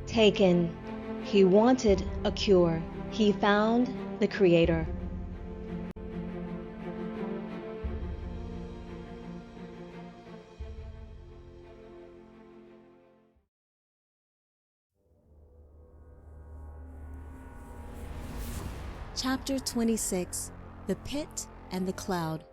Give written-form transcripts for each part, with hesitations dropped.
Taken. He wanted a cure. He found the Creator. Chapter 26. The Pit and the Cloud.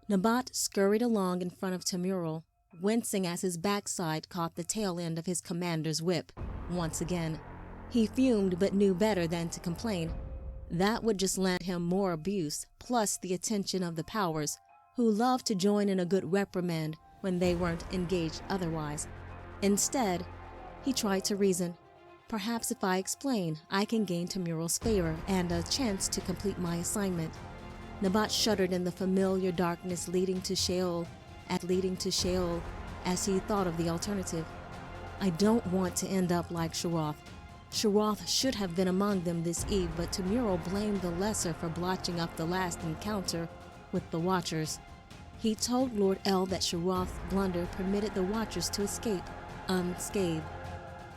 Nabat scurried along in front of Temural, wincing as his backside caught the tail end of his commander's whip. Once again, he fumed but knew better than to complain. That would just land him more abuse, plus the attention of the powers, who loved to join in a good reprimand when they weren't engaged otherwise. Instead, he tried to reason. Perhaps if I explain, I can gain Temural's favor and a chance to complete my assignment. Nabat shuddered in the familiar darkness leading to Sheol as he thought of the alternative. I don't want to end up like Sheroth. Sheroth should have been among them this eve, but Temural blamed the lesser for blotching up the last encounter with the Watchers. He told Lord El that Sheroth's blunder permitted the Watchers to escape unscathed.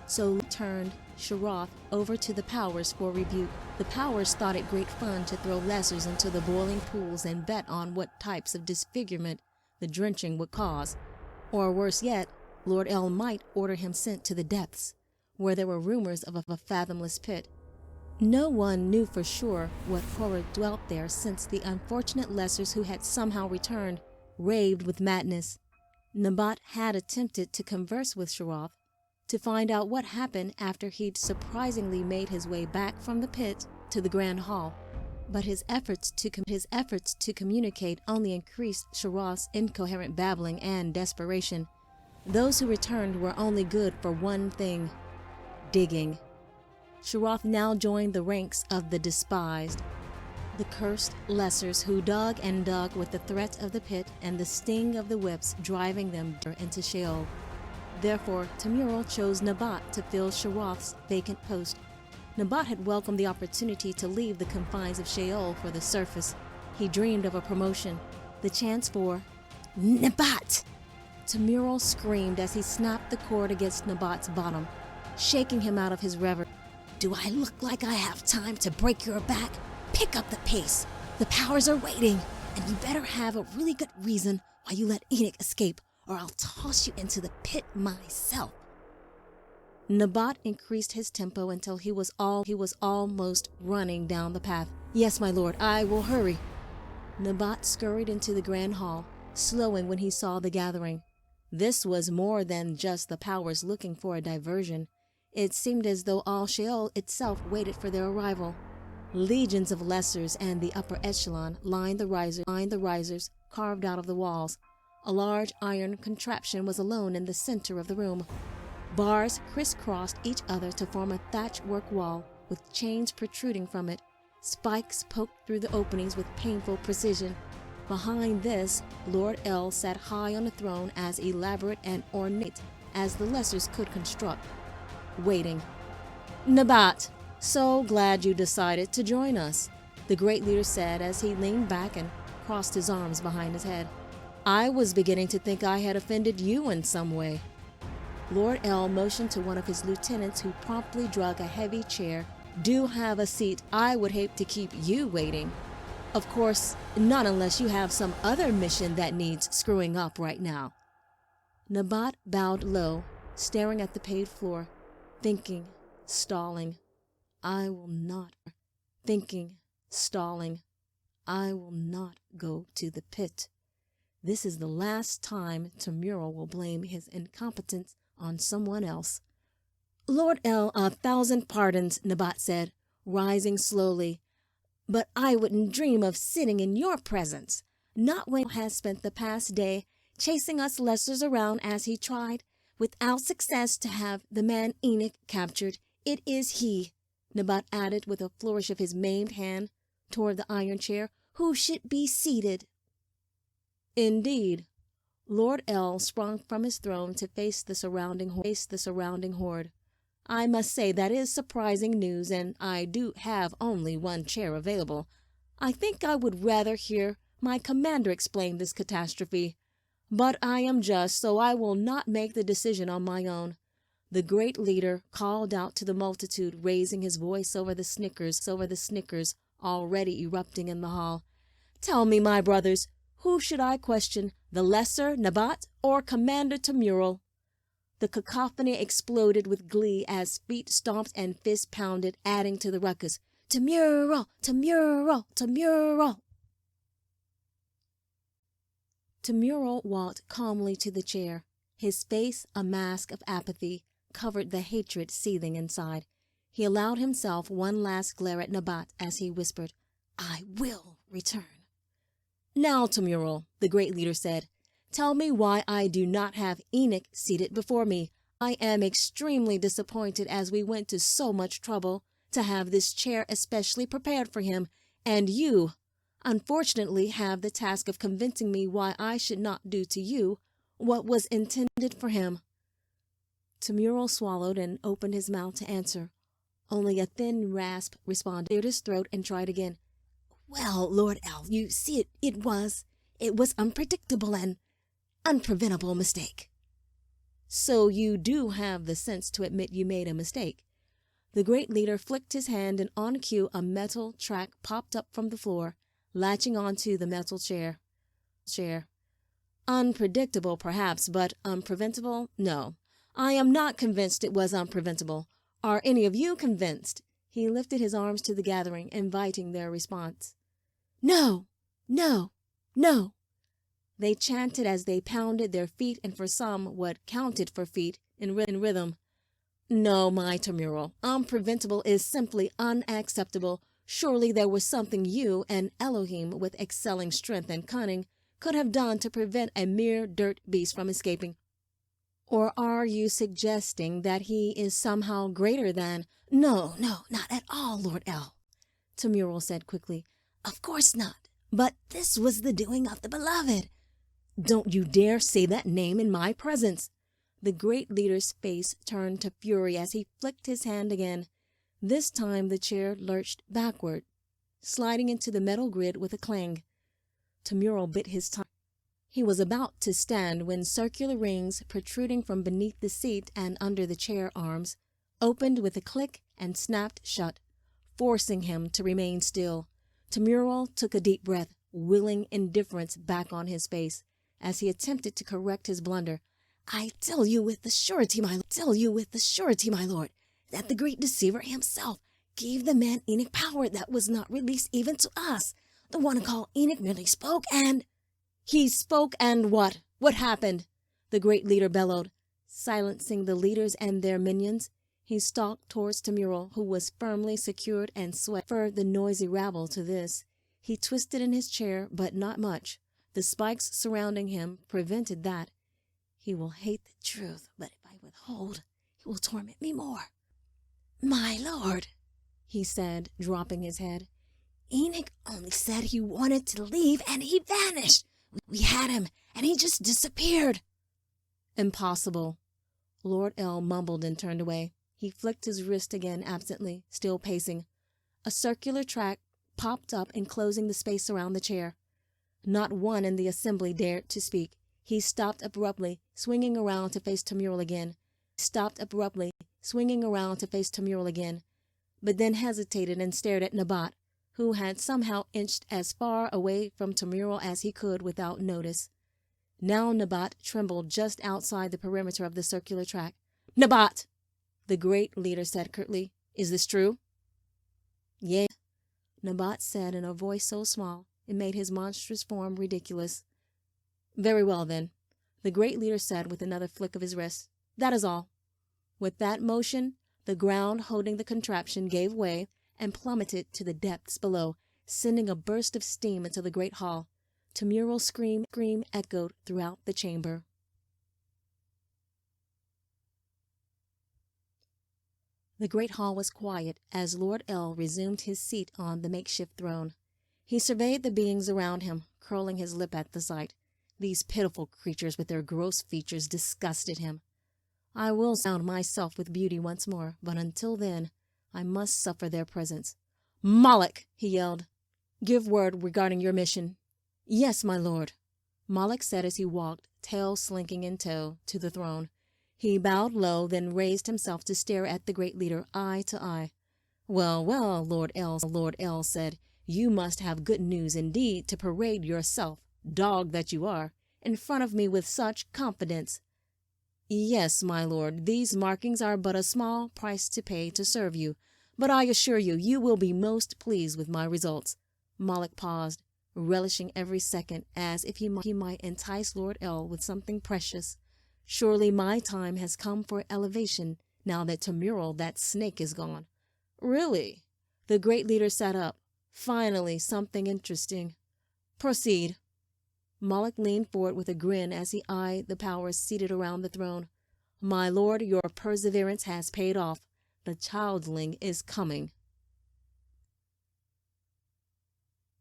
So he turned Sheroth over to the powers for rebuke. The powers thought it great fun to throw lessers into the boiling pools and bet on what types of disfigurement the drenching would cause. Or worse yet, Lord El might order him sent to the depths, where there were rumors of a fathomless pit. No one knew for sure what horror dwelt there, since the unfortunate lessers who had somehow returned raved with madness. Nabat had attempted to converse with Sheroth to find out what happened after he'd surprisingly made his way back from the pit to the Grand Hall, but his efforts to communicate only increased Sheroth's incoherent babbling and desperation. Those who returned were only good for one thing: digging. Sheroth now joined the ranks of the despised, the cursed lessers who dug and dug with the threat of the pit and the sting of the whips driving them into Sheol. Therefore, Temural chose Nabat to fill Sheroth's vacant post. Nabat had welcomed the opportunity to leave the confines of Sheol for the surface. He dreamed of a promotion, the chance for Nabat! Temural screamed as he snapped the cord against Nabat's bottom, shaking him out of his reverie. Do I look like I have time to break your back? Pick up the pace. The powers are waiting, and you better have a really good reason why you let Enoch escape, or I'll toss you into the pit myself. Nabat increased his tempo until he was almost running down the path. Yes, my lord, I will hurry. Nabat scurried into the Grand Hall, slowing when he saw the gathering. This was more than just the powers looking for a diversion. It seemed as though all Sheol itself waited for their arrival. Legions of lessers and the upper echelon lined the risers carved out of the walls. A large iron contraption was alone in the center of the room. Bars crisscrossed each other to form a thatchwork wall with chains protruding from it. Spikes poked through the openings with painful precision. Behind this, Lord El sat high on a throne as elaborate and ornate as the lessers could construct, waiting. Nabat, so glad you decided to join us, the great leader said as he leaned back and crossed his arms behind his head. I was beginning to think I had offended you in some way. Lord El motioned to one of his lieutenants, who promptly drug a heavy chair. Do have a seat. I would hate to keep you waiting. Of course, not unless you have some other mission that needs screwing up right now. Nabat bowed low, staring at the paved floor, thinking, stalling. I will not go to the pit. This is the last time Temural will blame his incompetence on someone else. Lord El, 1,000 pardons, Nabat said, rising slowly. But I wouldn't dream of sitting in your presence, not when he has spent the past day chasing us lessers around as he tried, without success, to have the man Enoch captured. It is he, Nabat added with a flourish of his maimed hand toward the iron chair, who should be seated. Indeed. Lord El sprung from his throne to face the surrounding horde. I must say that is surprising news, and I do have only one chair available. I think I would rather hear my commander explain this catastrophe. But I am just, so I will not make the decision on my own. The great leader called out to the multitude, raising his voice over the snickers already erupting in the hall. "Tell me, my brothers, who should I question, the lesser Nabat or Commander Temural?" The cacophony exploded with glee as feet stomped and fists pounded, adding to the ruckus. "Temural! Temural! Temural!" Temural walked calmly to the chair. His face, a mask of apathy, covered the hatred seething inside. He allowed himself one last glare at Nabat as he whispered, "I will return." "Now, Temural," the great leader said, "tell me why I do not have Enoch seated before me. I am extremely disappointed, as we went to so much trouble to have this chair especially prepared for him, and you, unfortunately, have the task of convincing me why I should not do to you what was intended for him." Temural swallowed and opened his mouth to answer. Only a thin rasp responded, cleared his throat, and tried again. "Well, Lord L, you see, it was unpredictable and unpreventable mistake." "So you do have the sense to admit you made a mistake." The great leader flicked his hand, and on cue a metal track popped up from the floor, latching onto the metal chair. "Unpredictable, perhaps, but unpreventable? No. I am not convinced it was unpreventable. Are any of you convinced?" He lifted his arms to the gathering, inviting their response. "No! No! No!" they chanted as they pounded their feet, and for some what counted for feet in rhythm. "No, my Temural. Unpreventable is simply unacceptable. Surely there was something you, an Elohim with excelling strength and cunning, could have done to prevent a mere dirt beast from escaping. Or are you suggesting that he is somehow greater than—" "No, not at all, Lord L," Temural said quickly. "Of course not. But this was the doing of the beloved." "Don't you dare say that name in my presence." The great leader's face turned to fury as he flicked his hand again. This time the chair lurched backward, sliding into the metal grid with a clang. Temural bit his tongue. He was about to stand when circular rings protruding from beneath the seat and under the chair arms opened with a click and snapped shut, forcing him to remain still. Temural took a deep breath, willing indifference back on his face as he attempted to correct his blunder. "I tell you with the surety, my lord, that the great deceiver himself gave the man Enoch power that was not released even to us. The one called Enoch merely spoke and—" "He spoke and what? What happened?" the great leader bellowed. Silencing the leaders and their minions, he stalked towards Temural, who was firmly secured and preferred the noisy rabble to this. He twisted in his chair, but not much. The spikes surrounding him prevented that. "He will hate the truth, but if I withhold, he will torment me more." "My lord," he said, dropping his head, "Enoch only said he wanted to leave and he vanished. We had him and he just disappeared." "Impossible." Lord L mumbled and turned away. He flicked his wrist again absently, still pacing. A circular track popped up, enclosing the space around the chair. Not one in the assembly dared to speak. He stopped abruptly, swinging around to face Temural again, but then hesitated and stared at Nabat, who had somehow inched as far away from Temural as he could without notice. Now Nabat trembled just outside the perimeter of the circular track. "Nabat!" the great leader said curtly. "Is this true?" "Yeah," Nabat said in a voice so small it made his monstrous form ridiculous. "Very well, then," the great leader said with another flick of his wrist. "That is all." With that motion, the ground holding the contraption gave way and plummeted to the depths below, sending a burst of steam into the great hall. Temural's scream echoed throughout the chamber. The great hall was quiet as Lord L resumed his seat on the makeshift throne. He surveyed the beings around him, curling his lip at the sight. These pitiful creatures with their gross features disgusted him. "I will surround myself with beauty once more, but until then, I must suffer their presence." "Moloch!" he yelled. "Give word regarding your mission." "Yes, my lord," Moloch said as he walked, tail slinking in tow, to the throne. He bowed low, then raised himself to stare at the great leader eye to eye. "Well, well, Lord L said, "you must have good news indeed to parade yourself, dog that you are, in front of me with such confidence." "Yes, my lord, these markings are but a small price to pay to serve you, but I assure you, you will be most pleased with my results." Moloch paused, relishing every second, as if he might entice Lord L with something precious. "Surely my time has come for elevation, now that Temural, that snake, is gone." "Really?" The great leader sat up. "Finally, something interesting. Proceed." Moloch leaned forward with a grin as he eyed the powers seated around the throne. "My lord, your perseverance has paid off. The childling is coming."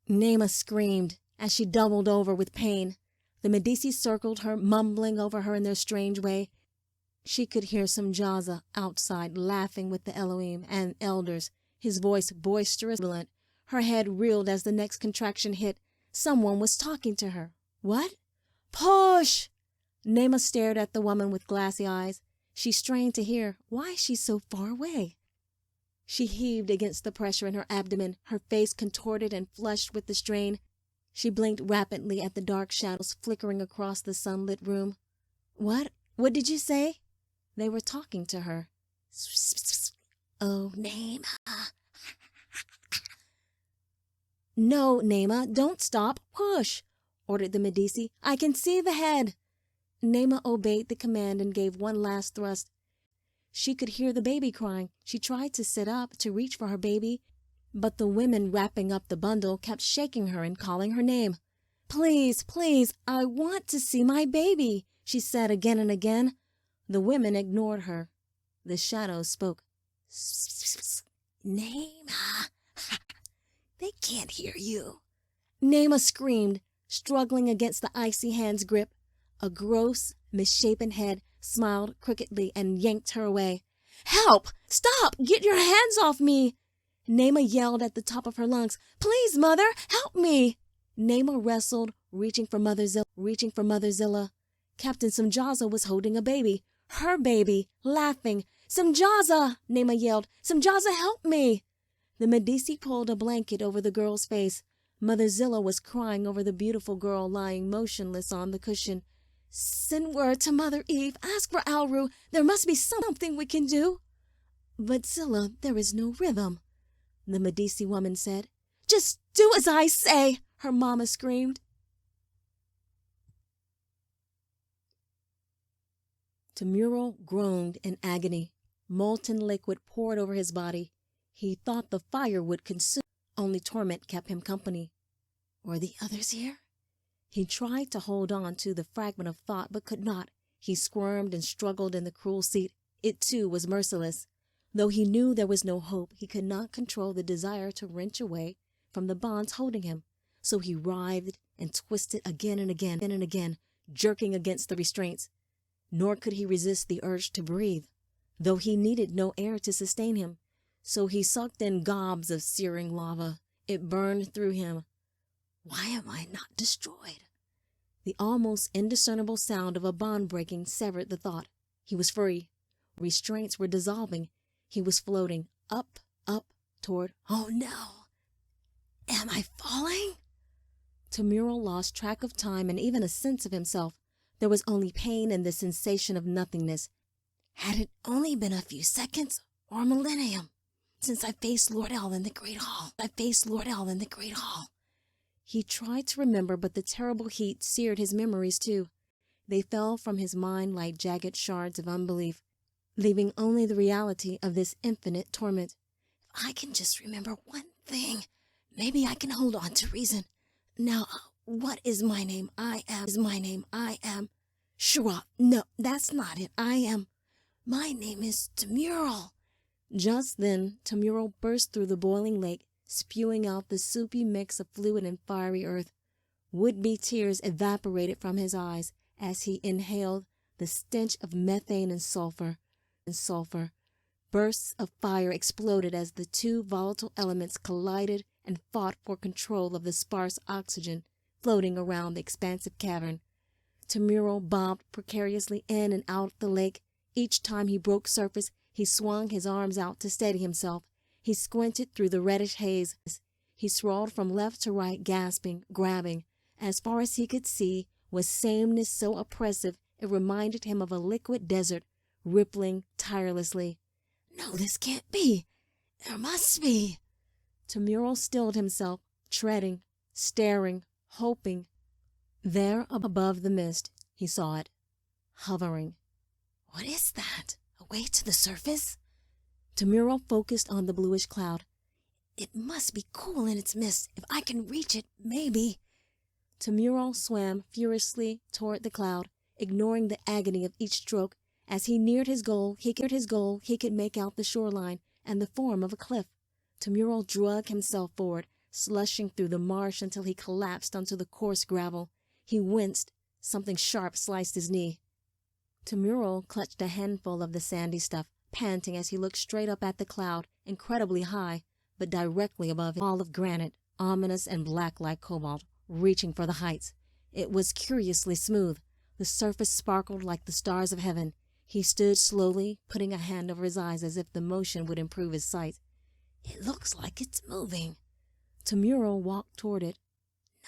Naima screamed as she doubled over with pain. The Medici circled her, mumbling over her in their strange way. She could hear some Jaza outside laughing with the Elohim and elders, his voice boisterous. Her head reeled as the next contraction hit. Someone was talking to her. What? "Push!" Naima stared at the woman with glassy eyes. She strained to hear. Why is she so far away? She heaved against the pressure in her abdomen, her face contorted and flushed with the strain. She blinked rapidly at the dark shadows flickering across the sunlit room. What did you say?" They were talking to her. "Oh, Naima." "No, Naima, don't stop. Push," ordered the Medici. "I can see the head." Naima obeyed the command and gave one last thrust. She could hear the baby crying. She tried to sit up, to reach for her baby, but the women wrapping up the bundle kept shaking her and calling her name. "Please, please, I want to see my baby," she said again and again. The women ignored her. The shadows spoke. "Naima, they can't hear you." Naima screamed, struggling against the icy hand's grip. A gross, misshapen head smiled crookedly and yanked her away. "Help! Stop! Get your hands off me!" Naima yelled at the top of her lungs. "Please, Mother, help me!" Naima wrestled, reaching for Mother Zilla. Captain Samjaza was holding a baby. Her baby, laughing. "Samjaza!" Naima yelled. "Samjaza, help me!" The Medici pulled a blanket over the girl's face. Mother Zilla was crying over the beautiful girl lying motionless on the cushion. "Send word to Mother Eve. Ask for Alru. There must be something we can do." "But Zilla, there is no rhythm," the Medici woman said. "Just do as I say," her mama screamed. Temural groaned in agony. Molten liquid poured over his body. He thought the fire would consume. Only torment kept him company. Were the others here? He tried to hold on to the fragment of thought, but could not. He squirmed and struggled in the cruel seat. It, too, was merciless. Though he knew there was no hope, he could not control the desire to wrench away from the bonds holding him. So he writhed and twisted again and again, jerking against the restraints. Nor could he resist the urge to breathe, though he needed no air to sustain him. So he sucked in gobs of searing lava. It burned through him. Why am I not destroyed? The almost indiscernible sound of a bond breaking severed the thought. He was free. Restraints were dissolving. He was floating up, toward... Oh no! Am I falling? Temural lost track of time and even a sense of himself. There was only pain and the sensation of nothingness. Had it only been a few seconds or a millennium since I faced Lord L in the Great Hall? He tried to remember, but the terrible heat seared his memories too. They fell from his mind like jagged shards of unbelief, leaving only the reality of this infinite torment. If I can just remember one thing, maybe I can hold on to reason. Now, what is my name? I am. Shua. No, that's not it. My name is Temural. Just then, Temural burst through the boiling lake, spewing out the soupy mix of fluid and fiery earth. Would-be tears evaporated from his eyes as he inhaled the stench of methane and sulfur. Bursts of fire exploded as the two volatile elements collided and fought for control of the sparse oxygen floating around the expansive cavern. Temural bobbed precariously in and out of the lake, Each time he broke surface, he swung his arms out to steady himself. He squinted through the reddish haze. He swirled from left to right, gasping, grabbing. As far as he could see was sameness so oppressive it reminded him of a liquid desert, rippling tirelessly. No, this can't be. There must be. Temuro stilled himself, treading, staring, hoping. There above the mist, he saw it, hovering. What is that? A way to the surface? Temuro focused on the bluish cloud. It must be cool in its mist. If I can reach it, maybe. Temuro swam furiously toward the cloud, ignoring the agony of each stroke. As he neared his goal, he could make out the shoreline and the form of a cliff. Temuro dragged himself forward, slushing through the marsh until he collapsed onto the coarse gravel. He winced. Something sharp sliced his knee. Temuro clutched a handful of the sandy stuff, panting as he looked straight up at the cloud, incredibly high, but directly above him, a wall of granite, ominous and black like cobalt, reaching for the heights. It was curiously smooth. The surface sparkled like the stars of heaven. He stood slowly, putting a hand over his eyes as if the motion would improve his sight. It looks like it's moving. Temuro walked toward it.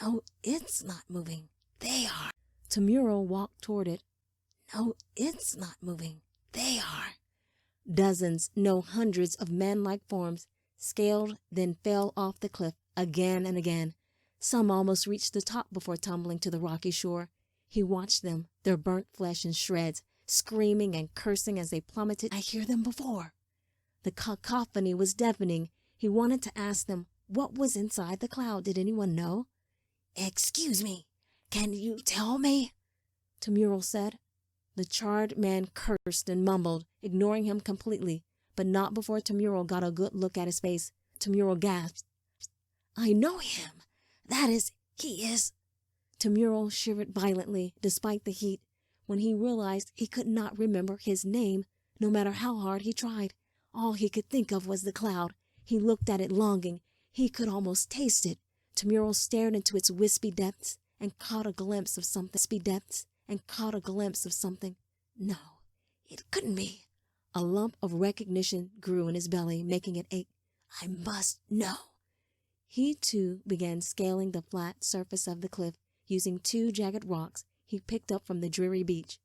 No, it's not moving. They are. Temuro walked toward it. No, it's not moving. They are. Dozens, no hundreds of man-like forms scaled, then fell off the cliff again and again. Some almost reached the top before tumbling to the rocky shore. He watched them, their burnt flesh in shreds, screaming and cursing as they plummeted. I hear them before. The cacophony was deafening. He wanted to ask them what was inside the cloud. Did anyone know? Excuse me, can you tell me? Temuro said. The charred man cursed and mumbled, ignoring him completely, but not before Temuro got a good look at his face. Temuro gasped. I know him. He is. Temuro shivered violently, despite the heat, when he realized he could not remember his name, no matter how hard he tried. All he could think of was the cloud. He looked at it longing. He could almost taste it. Temuro stared into its wispy depths and caught a glimpse of something. No, it couldn't be. A lump of recognition grew in his belly, making it ache. I must know. He, too, began scaling the flat surface of the cliff, using 2 jagged rocks he picked up from the dreary beach.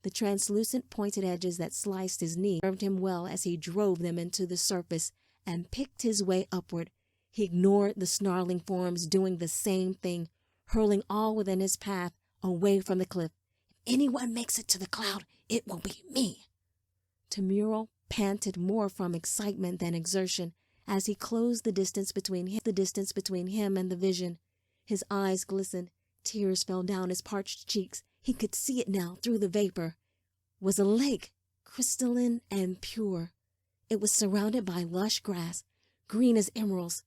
The translucent pointed edges that sliced his knee served him well as he drove them into the surface and picked his way upward. He ignored the snarling forms doing the same thing, hurling all within his path away from the cliff. If anyone makes it to the cloud, it will be me. Temuro panted more from excitement than exertion as he closed the distance between him and the vision. His eyes glistened. Tears fell down his parched cheeks. He could see it now through the vapor. It was a lake, crystalline and pure. It was surrounded by lush grass, green as emeralds.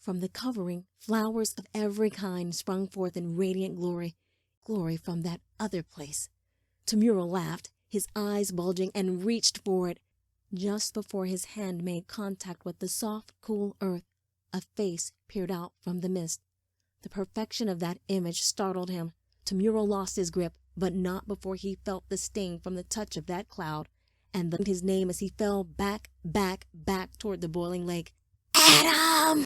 From the covering, flowers of every kind sprung forth in radiant glory from that other place. Temuro laughed, his eyes bulging, and reached for it. Just before his hand made contact with the soft, cool earth, a face peered out from the mist. The perfection of that image startled him. Temuro lost his grip, but not before he felt the sting from the touch of that cloud, and his name as he fell back toward the boiling lake. Adam!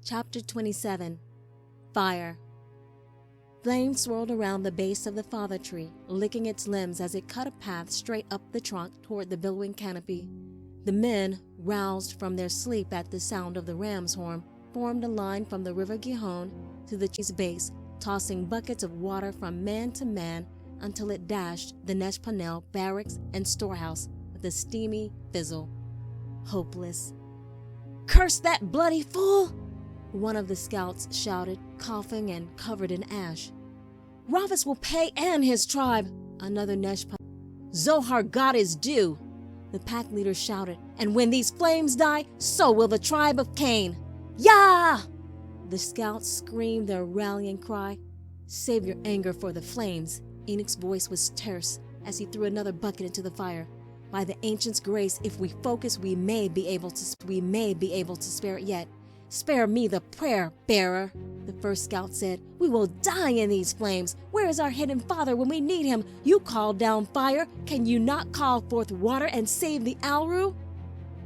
Chapter 27. Fire. Flame swirled around the base of the father tree, licking its limbs as it cut a path straight up the trunk toward the billowing canopy. The men, roused from their sleep at the sound of the ram's horn, formed a line from the river Gihon to the tree's base, tossing buckets of water from man to man until it dashed the Neshpanel barracks and storehouse with a steamy fizzle. Hopeless. Curse that bloody fool! One of the scouts shouted, coughing and covered in ash. Ravas will pay and his tribe, another Neshpanel. Zohar got his due, the pack leader shouted, and when these flames die, so will the tribe of Cain. Yah! The scouts screamed their rallying cry. Save your anger for the flames. Enoch's voice was terse as he threw another bucket into the fire. By the ancient's grace, if we focus, we may be able to spare it yet. Spare me the prayer bearer. The first scout said. "We will die in these flames. Where is our hidden father when we need him? You called down fire. Can you not call forth water and save the Alru?"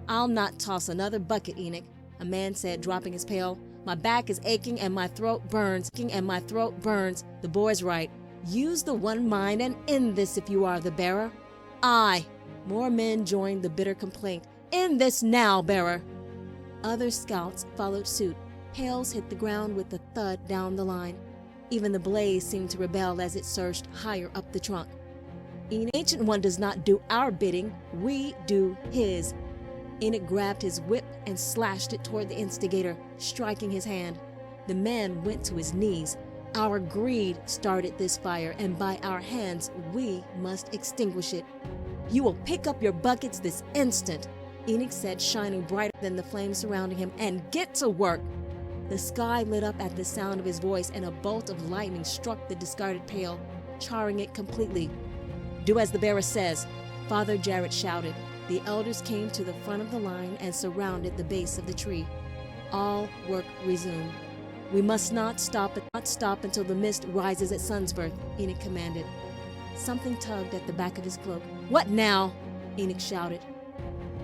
"I'll not toss another bucket, Enoch," a man said, dropping his pail. "My back is aching and my throat burns. The boy's right. Use the one mind and end this if you are the bearer." "Aye." More men joined the bitter complaint. "End this now, bearer." Other scouts followed suit. Pails hit the ground with a thud down the line. Even the blaze seemed to rebel as it surged higher up the trunk. "An Ancient One does not do our bidding, we do his." Enoch grabbed his whip and slashed it toward the instigator, striking his hand. The man went to his knees. "Our greed started this fire, and by our hands we must extinguish it." "You will pick up your buckets this instant," Enoch said, shining brighter than the flames surrounding him, "and get to work." The sky lit up at the sound of his voice, and a bolt of lightning struck the discarded pail, charring it completely. "Do as the bearer says," Father Jarrett shouted. The elders came to the front of the line and surrounded the base of the tree. All work resumed. "We must not stop until the mist rises at sun's birth," Enoch commanded. Something tugged at the back of his cloak. "What now?" Enoch shouted.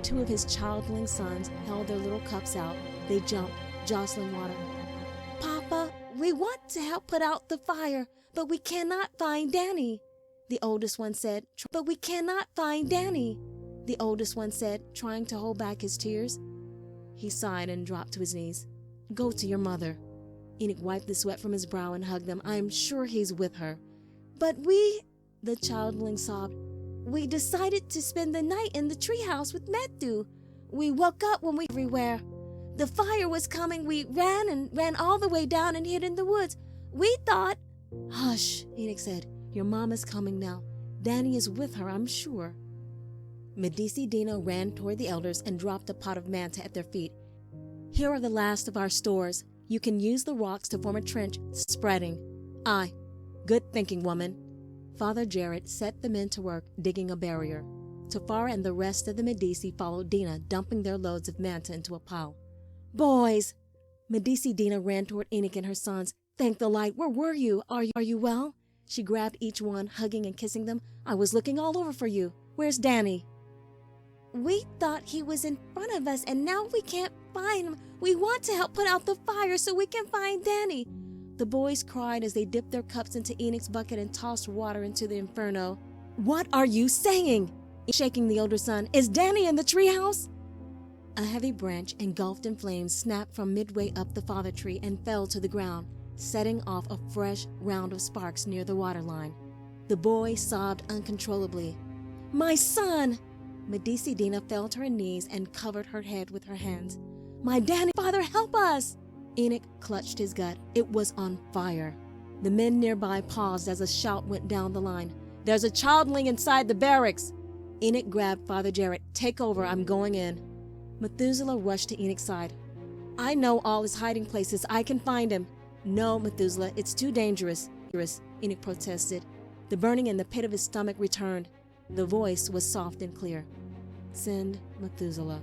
Two of his childling sons held their little cups out. They jumped, jostling water. "Papa, we want to help put out the fire, but we cannot find Danny," the oldest one said. The oldest one said, trying to hold back his tears. He sighed and dropped to his knees. "Go to your mother." Enoch wiped the sweat from his brow and hugged them. "I am sure he's with her." "But we," the childling sobbed, "we decided to spend the night in the treehouse with Metu. We woke up when we were everywhere. The fire was coming. We ran all the way down and hid in the woods. We thought—" "Hush," Enoch said. "Your mom is coming now. Danny is with her, I'm sure." Medici Dino ran toward the elders and dropped a pot of manta at their feet. "Here are the last of our stores. You can use the rocks to form a trench, spreading." "Aye. Good thinking, woman." Father Jarrett set the men to work, digging a barrier. Tafara and the rest of the Medici followed Dina, dumping their loads of manta into a pile. "Boys!" Medici Dina ran toward Enoch and her sons. "Thank the light. Where were you? Are you well?" She grabbed each one, hugging and kissing them. "I was looking all over for you. Where's Danny?" "We thought he was in front of us, and now we can't find him. We want to help put out the fire so we can find Danny." The boys cried as they dipped their cups into Enoch's bucket and tossed water into the inferno. "What are you saying?" Shaking the older son. "Is Danny in the treehouse?" A heavy branch engulfed in flames snapped from midway up the father tree and fell to the ground, setting off a fresh round of sparks near the water line. The boy sobbed uncontrollably. "My son!" Medici Dina fell to her knees and covered her head with her hands. "My Danny, Father, help us!" Enoch clutched his gut. It was on fire. The men nearby paused as a shout went down the line. "There's a childling inside the barracks!" Enoch grabbed Father Jarrett. "Take over, I'm going in." Methuselah rushed to Enoch's side. "I know all his hiding places. I can find him." "No, Methuselah, it's too dangerous," Enoch protested. The burning in the pit of his stomach returned. The voice was soft and clear. "Send Methuselah."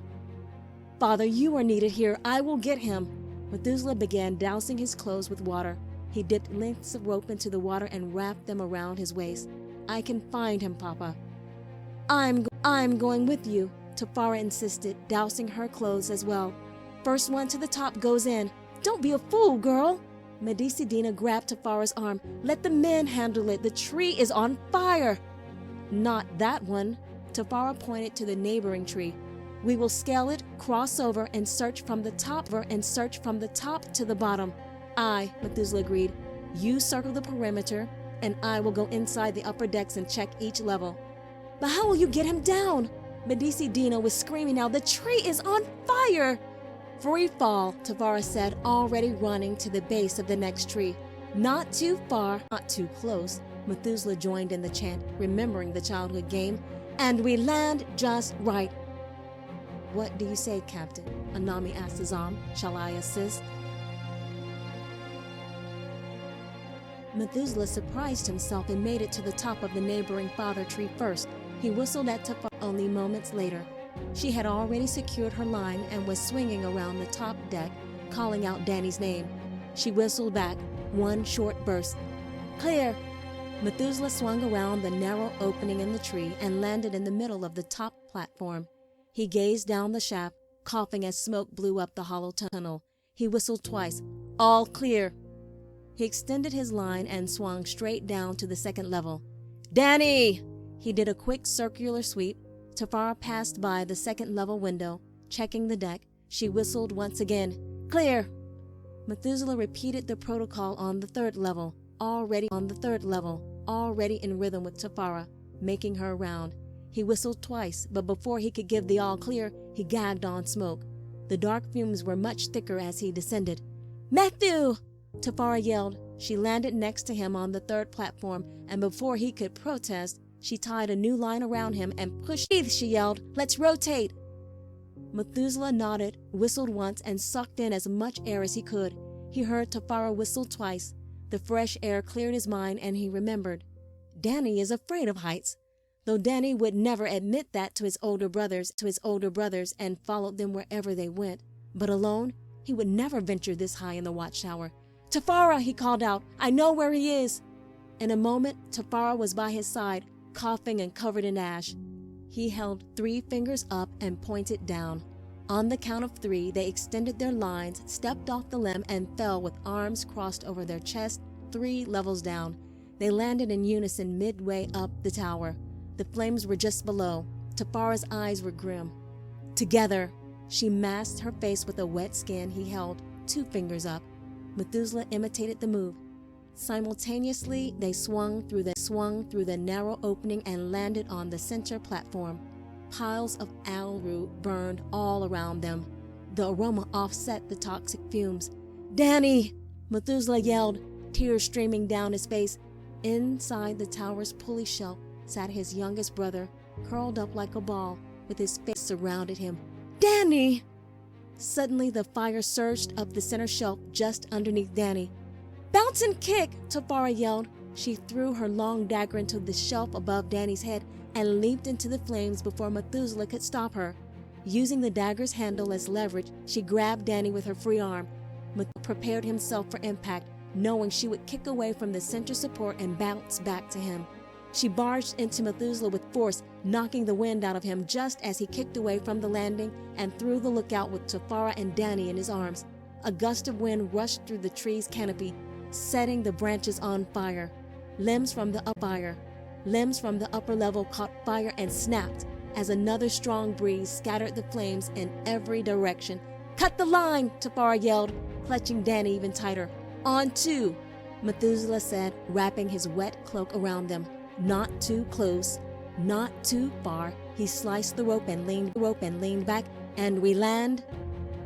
"Father, you are needed here. I will get him." Methuselah began dousing his clothes with water. He dipped lengths of rope into the water and wrapped them around his waist. "I can find him, Papa." I'm going with you," Tafara insisted, dousing her clothes as well. "First one to the top goes in." "Don't be a fool, girl." Medici Dina grabbed Tafara's arm. "Let the men handle it. The tree is on fire." "Not that one." Tafara pointed to the neighboring tree. "We will scale it, cross over, and search from the top to the bottom." "Aye," Methuselah agreed. "You circle the perimeter, and I will go inside the upper decks and check each level." "But how will you get him down?" Medici Dina was screaming now. "The tree is on fire!" "Free fall," Tafara said, already running to the base of the next tree. "Not too far, not too close." Methuselah joined in the chant, remembering the childhood game. "And we land just right." "What do you say, Captain?" Anami asked Azam. "Shall I assist?" Methuselah surprised himself and made it to the top of the neighboring father tree first. He whistled at Tafara only moments later. She had already secured her line and was swinging around the top deck, calling out Danny's name. She whistled back, one short burst. Clear! Methuselah swung around the narrow opening in the tree and landed in the middle of the top platform. He gazed down the shaft, coughing as smoke blew up the hollow tunnel. He whistled twice. All clear! He extended his line and swung straight down to the second level. Danny! He did a quick circular sweep. Tafara passed by the second level window, checking the deck. She whistled once again. Clear! Methuselah repeated the protocol on the third level, already in rhythm with Tafara, making her round. He whistled twice, but before he could give the all clear, he gagged on smoke. The dark fumes were much thicker as he descended. Matthew! Tafara yelled. She landed next to him on the third platform, and before he could protest, she tied a new line around him and pushed. Breathe, she yelled. Let's rotate! Methuselah nodded, whistled once, and sucked in as much air as he could. He heard Tafara whistle twice. The fresh air cleared his mind, and he remembered. Danny is afraid of heights, though Danny would never admit that to his older brothers and followed them wherever they went. But alone, he would never venture this high in the watchtower. Tafara, he called out, I know where he is. In a moment, Tafara was by his side, coughing and covered in ash. He held 3 fingers up and pointed down. On the count of 3, they extended their lines, stepped off the limb, and fell with arms crossed over their chest 3 levels down. They landed in unison midway up the tower. The flames were just below. Tafara's eyes were grim. Together, she masked her face with a wet skin he held 2 fingers up. Methuselah imitated the move. Simultaneously, they swung through the narrow opening and landed on the center platform. Piles of arrowroot burned all around them. The aroma offset the toxic fumes. Danny! Methuselah yelled, tears streaming down his face. Inside the tower's pulley shelf sat his youngest brother, curled up like a ball, with his face surrounded him. Danny! Suddenly, the fire surged up the center shelf just underneath Danny. Bounce and kick! Tafara yelled. She threw her long dagger into the shelf above Danny's head and leaped into the flames before Methuselah could stop her. Using the dagger's handle as leverage, she grabbed Danny with her free arm. Methuselah prepared himself for impact, knowing she would kick away from the center support and bounce back to him. She barged into Methuselah with force, knocking the wind out of him just as he kicked away from the landing and through the lookout with Tafara and Danny in his arms. A gust of wind rushed through the tree's canopy, setting the branches on fire. Limbs from the upper level caught fire and snapped as another strong breeze scattered the flames in every direction. Cut the line! Tafara yelled, clutching Danny even tighter. On 2, Methuselah said, wrapping his wet cloak around them. Not too close, not too far. He sliced the rope and leaned back, and we land.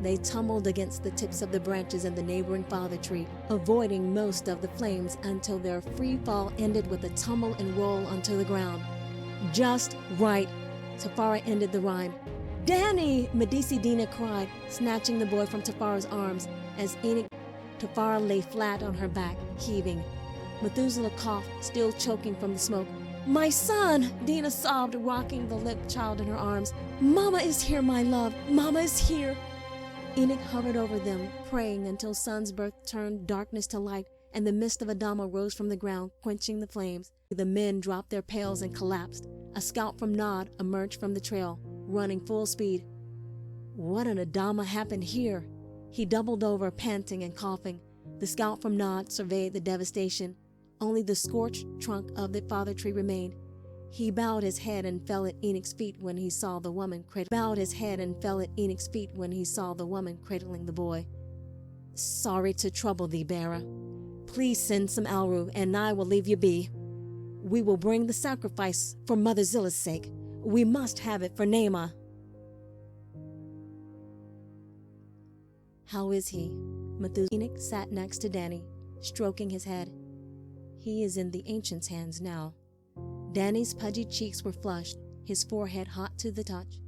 They tumbled against the tips of the branches in the neighboring father tree, avoiding most of the flames until their free fall ended with a tumble and roll onto the ground. Just right, Tafara ended the rhyme. Danny! Medici Dina cried, snatching the boy from Tafara's arms as Tafara lay flat on her back, heaving. Methuselah coughed, still choking from the smoke. My son! Dina sobbed, rocking the limp child in her arms. Mama is here, my love. Mama is here. Enoch hovered over them, praying until son's birth turned darkness to light and the mist of Adama rose from the ground, quenching the flames. The men dropped their pails and collapsed. A scout from Nod emerged from the trail, running full speed. What an Adama happened here? He doubled over, panting and coughing. The scout from Nod surveyed the devastation. Only the scorched trunk of the father tree remained. He bowed his head and fell at Enoch's feet when he saw the woman cradling the boy. Sorry to trouble thee, bearer. Please send some alru, and I will leave you be. We will bring the sacrifice for Mother Zilla's sake. We must have it for Naamah. How is he? Enoch sat next to Danny, stroking his head. He is in the ancient's hands now. Danny's pudgy cheeks were flushed, his forehead hot to the touch.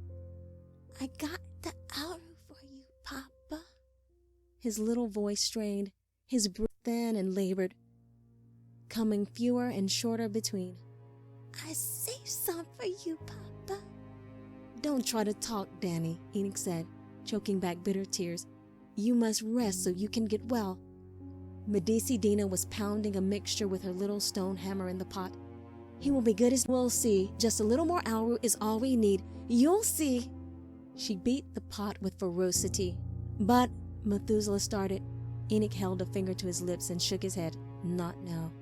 I got the alru for you, Papa. His little voice strained, his breath thin and labored, coming fewer and shorter between. I saved some for you, Papa. Don't try to talk, Danny, Enoch said, choking back bitter tears. You must rest so you can get well. Dina was pounding a mixture with her little stone hammer in the pot. He will be good as we'll see. Just a little more Auru is all we need. You'll see. She beat the pot with ferocity. But, Methuselah started. Enoch held a finger to his lips and shook his head. Not now.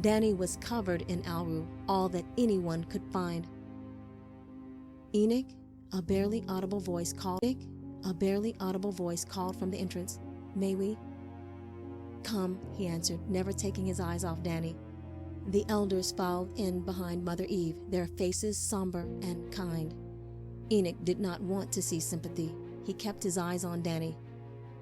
Danny was covered in Auru, all that anyone could find. Enoch, a barely audible voice called from the entrance. May we? Come, he answered, never taking his eyes off Danny. The elders filed in behind Mother Eve, their faces somber and kind. Enoch did not want to see sympathy. He kept his eyes on Danny.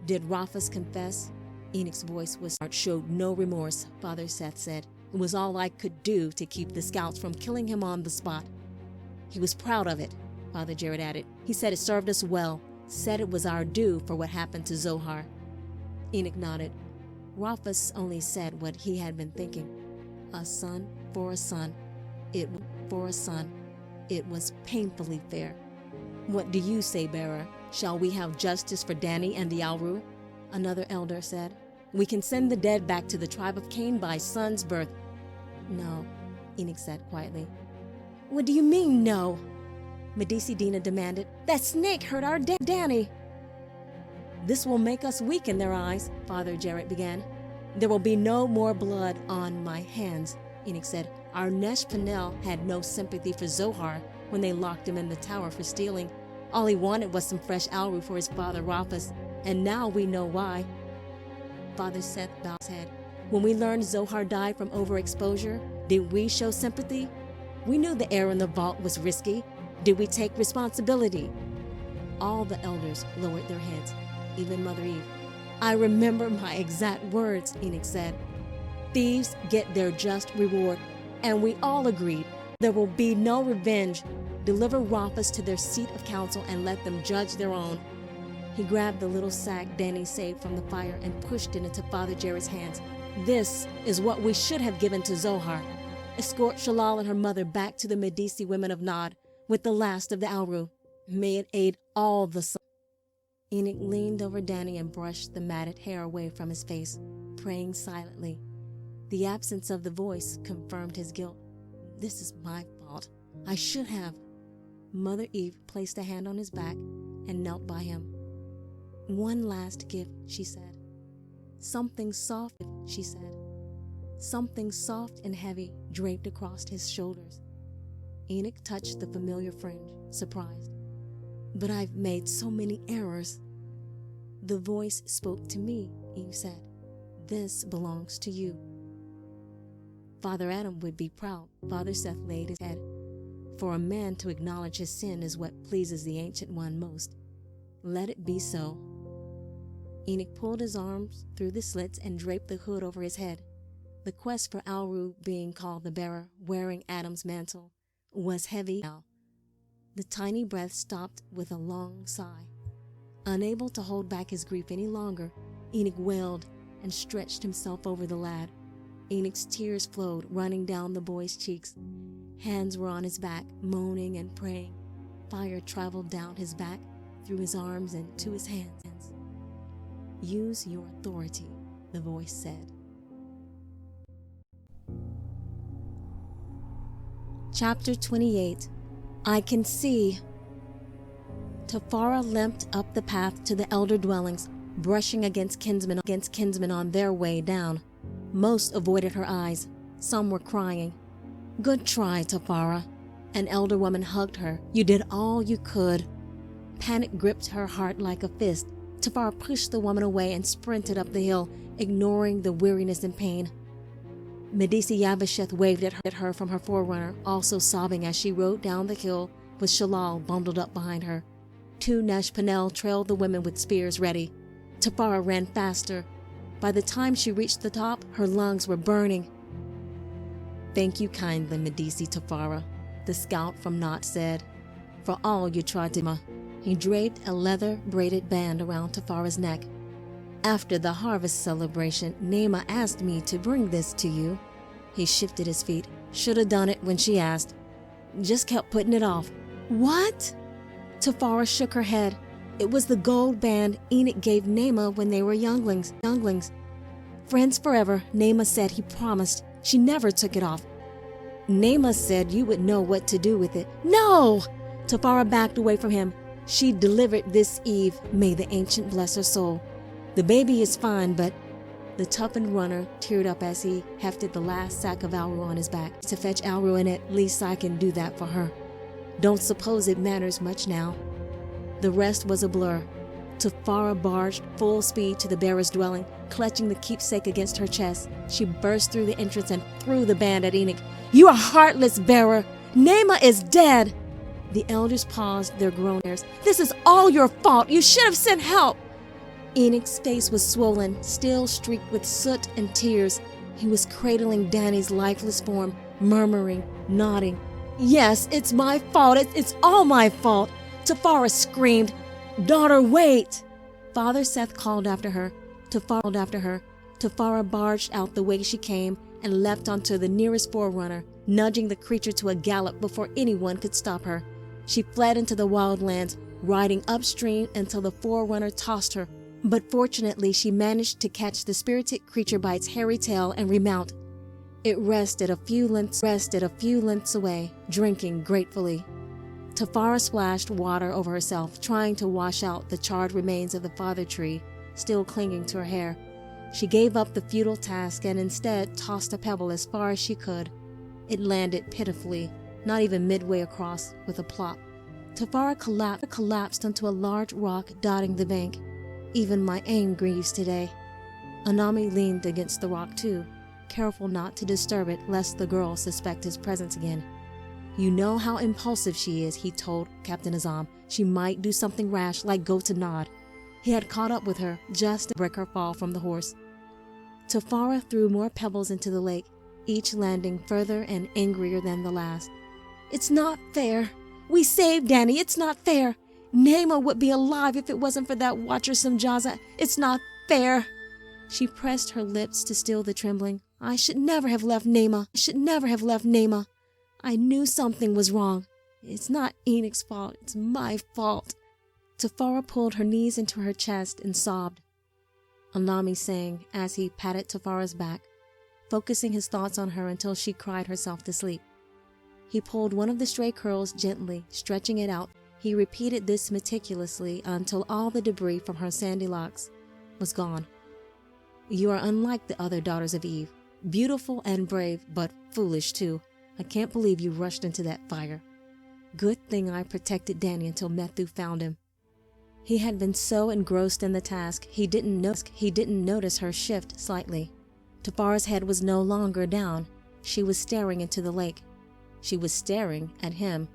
Did Rophus confess? Enoch's voice showed no remorse, Father Seth said. It was all I could do to keep the scouts from killing him on the spot. He was proud of it, Father Jared added. He said it served us well, said it was our due for what happened to Zohar. Enoch nodded. Rophus only said what he had been thinking. A son for a son. It was painfully fair. What do you say, Bearer? Shall we have justice for Danny and the Auru? Another elder said. We can send the dead back to the tribe of Cain by son's birth. No, Enoch said quietly. What do you mean, no? Dina demanded. That snake hurt our Danny. This will make us weak in their eyes, Father Jarrett began. There will be no more blood on my hands, Enoch said. Our Nesh Panel had no sympathy for Zohar when they locked him in the tower for stealing. All he wanted was some fresh Auru for his father Rophus, and now we know why. Father Seth bowed his head. When we learned Zohar died from overexposure, did we show sympathy? We knew the air in the vault was risky. Did we take responsibility? All the elders lowered their heads, even Mother Eve. I remember my exact words, Enoch said. Thieves get their just reward, and we all agreed there will be no revenge. Deliver Rophus to their seat of council and let them judge their own. He grabbed the little sack Danny saved from the fire and pushed it into Father Jared's hands. This is what we should have given to Zohar. Escort Shalal and her mother back to the Medici women of Nod with the last of the Auru. May it aid all the sons. Enoch leaned over Danny and brushed the matted hair away from his face, praying silently. The absence of the voice confirmed his guilt. This is my fault. I should have. Mother Eve placed a hand on his back and knelt by him. One last gift, she said. Something soft, she said. Something soft and heavy draped across his shoulders. Enoch touched the familiar fringe, surprised. But I've made so many errors. The voice spoke to me, Eve said. This belongs to you. Father Adam would be proud. Father Seth laid his head. For a man to acknowledge his sin is what pleases the Ancient One most. Let it be so. Enoch pulled his arms through the slits and draped the hood over his head. The quest for Auru, being called the bearer, wearing Adam's mantle, was heavy now. The tiny breath stopped with a long sigh. Unable to hold back his grief any longer, Enoch wailed and stretched himself over the lad. Enoch's tears flowed, running down the boy's cheeks. Hands were on his back, moaning and praying. Fire traveled down his back, through his arms and to his hands. Use your authority, the voice said. Chapter 28. I can see. Tafara limped up the path to the elder dwellings, brushing against kinsmen on their way down. Most avoided her eyes. Some were crying. Good try, Tafara. An elder woman hugged her. You did all you could. Panic gripped her heart like a fist. Tafara pushed the woman away and sprinted up the hill, ignoring the weariness and pain. Medici Yavasheth waved at her from her forerunner, also sobbing as she rode down the hill with Shalal bundled up behind her. Two Nesh Panel trailed the women with spears ready. Tafara ran faster. By the time she reached the top, her lungs were burning. Thank you kindly, Medici Tafara, the scout from Nod said, for all you tried to. He draped a leather-braided band around Tafara's neck. After the harvest celebration, Nema asked me to bring this to you. He shifted his feet. Should have done it when she asked. Just kept putting it off. What? Tafara shook her head. It was the gold band Enoch gave Nema when they were younglings. Friends forever, Nama said he promised. She never took it off. Nama said you would know what to do with it. No! Tafara backed away from him. She delivered this eve, may the ancient bless her soul. The baby is fine, but... The toughened runner teared up as he hefted the last sack of Alru on his back. To fetch Alru, and at least I can do that for her. Don't suppose it matters much now. The rest was a blur. Tafara barged full speed to the bearer's dwelling, clutching the keepsake against her chest. She burst through the entrance and threw the band at Enoch. You are heartless, bearer! Nama is dead! The elders paused their groanings. This is all your fault! You should have sent help! Enoch's face was swollen, still streaked with soot and tears. He was cradling Danny's lifeless form, murmuring, nodding. Yes, it's my fault. It's all my fault. Tafara screamed, Daughter, wait! Father Seth called after her. Tafara barged out the way she came and leapt onto the nearest forerunner, nudging the creature to a gallop before anyone could stop her. She fled into the wildlands, riding upstream until the forerunner tossed her. But fortunately, she managed to catch the spirited creature by its hairy tail and remount. It rested a few lengths away, drinking gratefully. Tafara splashed water over herself, trying to wash out the charred remains of the father tree, still clinging to her hair. She gave up the futile task and instead tossed a pebble as far as she could. It landed pitifully, not even midway across, with a plop. Tafara collapsed onto a large rock dotting the bank. Even my aim grieves today. Anami leaned against the rock too, careful not to disturb it lest the girl suspect his presence again. You know how impulsive she is, he told Captain Azam. She might do something rash like go to Nod. He had caught up with her just to break her fall from the horse. Tafara threw more pebbles into the lake, each landing further and angrier than the last. It's not fair. We saved Danny. It's not fair. Nama would be alive if it wasn't for that Watcher Samjaza. It's not fair. She pressed her lips to still the trembling. I should never have left Nama. I knew something was wrong. It's not Enoch's fault. It's my fault. Tafara pulled her knees into her chest and sobbed. Anami sang as he patted Tafara's back, focusing his thoughts on her until she cried herself to sleep. He pulled one of the stray curls gently, stretching it out. He repeated this meticulously until all the debris from her sandy locks was gone. You are unlike the other daughters of Eve, beautiful and brave, but foolish too. I can't believe you rushed into that fire. Good thing I protected Danny until Methu found him. He had been so engrossed in the task, he didn't notice her shift slightly. Tafara's head was no longer down. She was staring into the lake. She was staring at him.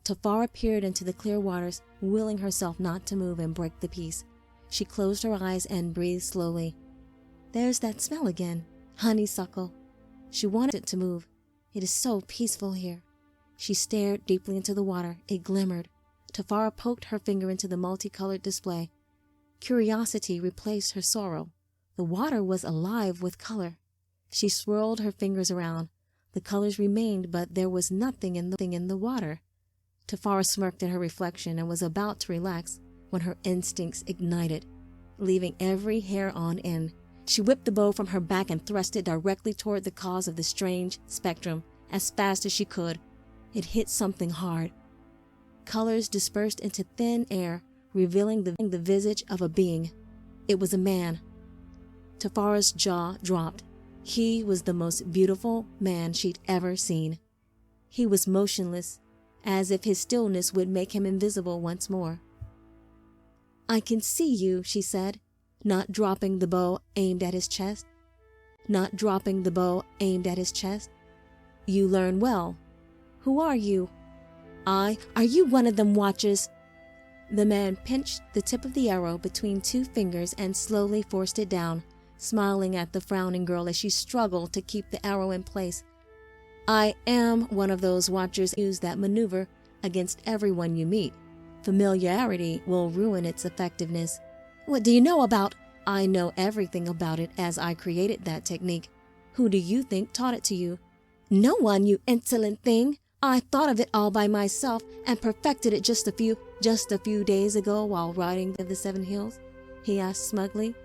Tafara peered into the clear waters, willing herself not to move and break the peace. She closed her eyes and breathed slowly. There's that smell again. Honeysuckle. She wanted it to move. It is so peaceful here. She stared deeply into the water. It glimmered. Tafara poked her finger into the multicolored display. Curiosity replaced her sorrow. The water was alive with color. She swirled her fingers around. The colors remained, but there was nothing in the water. Tafara smirked at her reflection and was about to relax when her instincts ignited, leaving every hair on end. She whipped the bow from her back and thrust it directly toward the cause of the strange spectrum as fast as she could. It hit something hard. Colors dispersed into thin air, revealing the visage of a being. It was a man. Tafara's jaw dropped. He was the most beautiful man she'd ever seen. He was motionless, as if his stillness would make him invisible once more. I can see you, she said, not dropping the bow aimed at his chest. You learn well. Who are you? Are you one of them watchers? The man pinched the tip of the arrow between two fingers and slowly forced it down, smiling at the frowning girl as she struggled to keep the arrow in place. I am one of those watchers who use that maneuver against everyone you meet. Familiarity will ruin its effectiveness. What do you know about? I know everything about it as I created that technique. Who do you think taught it to you? No one, you insolent thing. I thought of it all by myself and perfected it just a few days ago while riding the 7 hills, he asked smugly.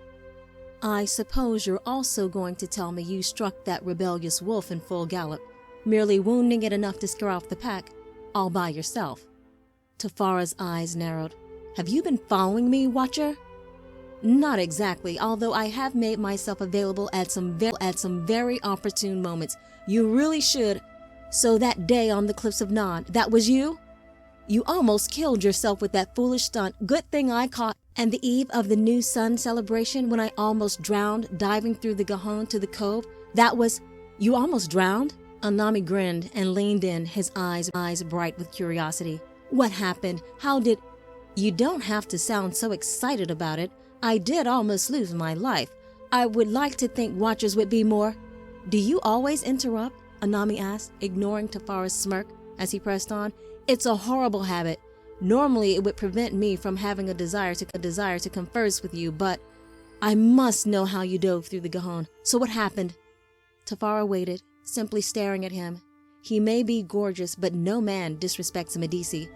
I suppose you're also going to tell me you struck that rebellious wolf in full gallop, merely wounding it enough to scare off the pack, all by yourself. Tafara's eyes narrowed. Have you been following me, Watcher? Not exactly, although I have made myself available at some very opportune moments. You really should. So that day on the cliffs of Nod, that was you? You almost killed yourself with that foolish stunt. Good thing I caught. And the eve of the new sun celebration when I almost drowned diving through the Gajon to the cove, that was... You almost drowned? Anami grinned and leaned in, his eyes bright with curiosity. What happened? How did... You don't have to sound so excited about it. I did almost lose my life. I would like to think Watchers would be more... Do you always interrupt? Anami asked, ignoring Tafara's smirk as he pressed on. It's a horrible habit. Normally it would prevent me from having a desire to converse with you, but I must know how you dove through the Gajon. So what happened? Tafara waited, simply staring at him. He may be gorgeous, but no man disrespects a Medici.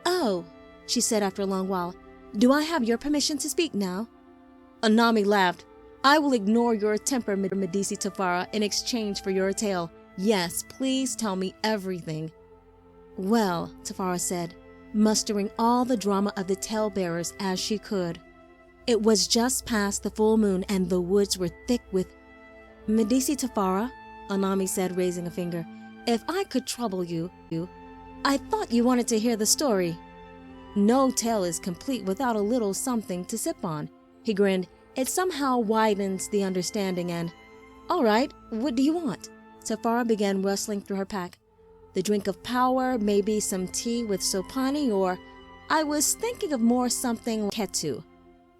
Oh, she said after a long while. Do I have your permission to speak now? Anami laughed. I will ignore your temper, Medici Tafara, in exchange for your tale. Yes, please tell me everything. Well, Tafara said, mustering all the drama of the tale-bearers as she could. It was just past the full moon and the woods were thick with... Medici Tafara, Anami said, raising a finger, if I could trouble you... I thought you wanted to hear the story. No tale is complete without a little something to sip on. He grinned. It somehow widens the understanding and... All right, what do you want? Tafara began rustling through her pack. The drink of power, maybe some tea with sopani, or... I was thinking of more something like ketu.